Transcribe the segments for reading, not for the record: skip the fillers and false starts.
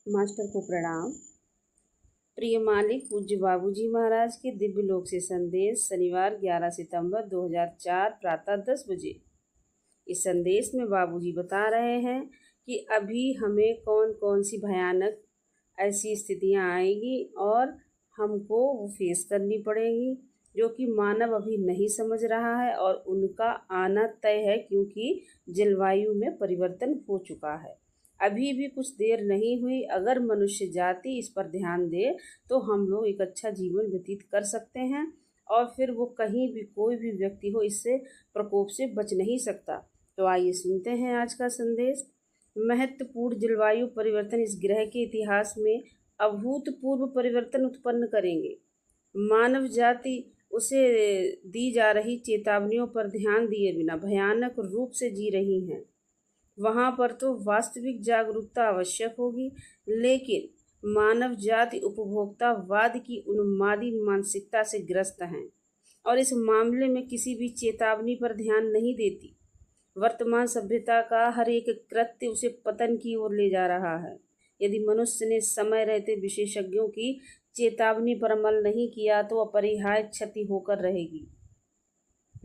Master को प्रणाम। प्रिय मालिक पूज्य बाबूजी महाराज के दिव्य लोक से संदेश शनिवार 11 सितंबर 2004 प्रातः 10 बजे। इस संदेश में बाबूजी बता रहे हैं कि अभी हमें कौन कौन सी भयानक ऐसी स्थितियां आएगी और हमको वो फेस करनी पड़ेगी जो कि मानव अभी नहीं समझ रहा है और उनका आना तय है, क्योंकि जलवायु में परिवर्तन हो चुका है। अभी भी कुछ देर नहीं हुई। अगर मनुष्य जाति इस पर ध्यान दे तो हम लोग एक अच्छा जीवन व्यतीत कर सकते हैं और फिर वो कहीं भी कोई भी व्यक्ति हो इससे प्रकोप से बच नहीं सकता। तो आइए सुनते हैं आज का संदेश। महत्वपूर्ण जलवायु परिवर्तन इस ग्रह के इतिहास में अभूतपूर्व परिवर्तन उत्पन्न करेंगे। मानव जाति उसे दी जा रही चेतावनियों पर ध्यान दिए बिना भयानक रूप से जी रही हैं। वहाँ पर तो वास्तविक जागरूकता आवश्यक होगी, लेकिन मानव जाति उपभोक्तावाद की उन्मादी मानसिकता से ग्रस्त हैं और इस मामले में किसी भी चेतावनी पर ध्यान नहीं देती। वर्तमान सभ्यता का हर एक कृत्य उसे पतन की ओर ले जा रहा है। यदि मनुष्य ने समय रहते विशेषज्ञों की चेतावनी पर अमल नहीं किया तो अपरिहार्य क्षति होकर रहेगी।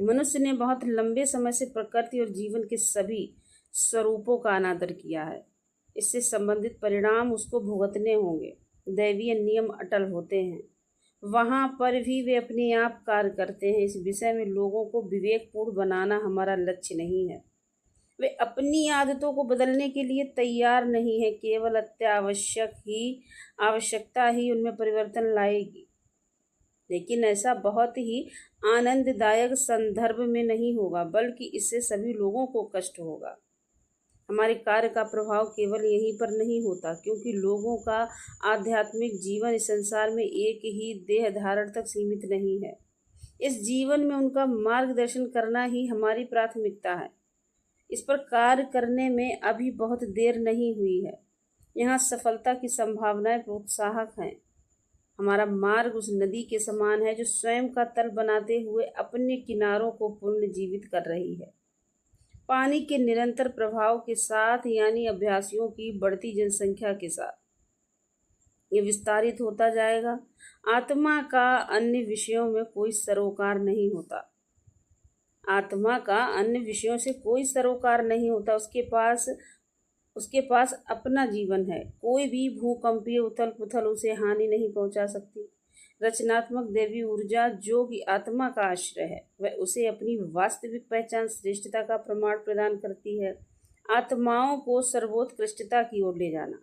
मनुष्य ने बहुत लंबे समय से प्रकृति और जीवन के सभी स्वरूपों का अनादर किया है। इससे संबंधित परिणाम उसको भुगतने होंगे। दैवीय नियम अटल होते हैं, वहाँ पर भी वे अपने आप कार्य करते हैं। इस विषय में लोगों को विवेकपूर्ण बनाना हमारा लक्ष्य नहीं है। वे अपनी आदतों को बदलने के लिए तैयार नहीं है। केवल आवश्यकता ही उनमें परिवर्तन लाएगी, लेकिन ऐसा बहुत ही आनंददायक संदर्भ में नहीं होगा, बल्कि इससे सभी लोगों को कष्ट होगा। हमारे कार्य का प्रभाव केवल यहीं पर नहीं होता, क्योंकि लोगों का आध्यात्मिक जीवन इस संसार में एक ही देह धारण तक सीमित नहीं है। इस जीवन में उनका मार्गदर्शन करना ही हमारी प्राथमिकता है। इस पर कार्य करने में अभी बहुत देर नहीं हुई है। यहाँ सफलता की संभावनाएं प्रोत्साहक हैं। हमारा मार्ग उस नदी के समान है जो स्वयं का तल बनाते हुए अपने किनारों को पुनर्जीवित कर रही है। पानी के निरंतर प्रभाव के साथ, यानी अभ्यासियों की बढ़ती जनसंख्या के साथ, ये विस्तारित होता जाएगा। आत्मा का अन्य विषयों में कोई सरोकार नहीं होता। आत्मा का अन्य विषयों से कोई सरोकार नहीं होता। उसके पास अपना जीवन है। कोई भी भूकंपीय उथल पुथल उसे हानि नहीं पहुंचा सकती। रचनात्मक दैवी ऊर्जा जो कि आत्मा का आश्रय है, वह उसे अपनी वास्तविक पहचान श्रेष्ठता का प्रमाण प्रदान करती है। आत्माओं को सर्वोत्कृष्टता की ओर ले जाना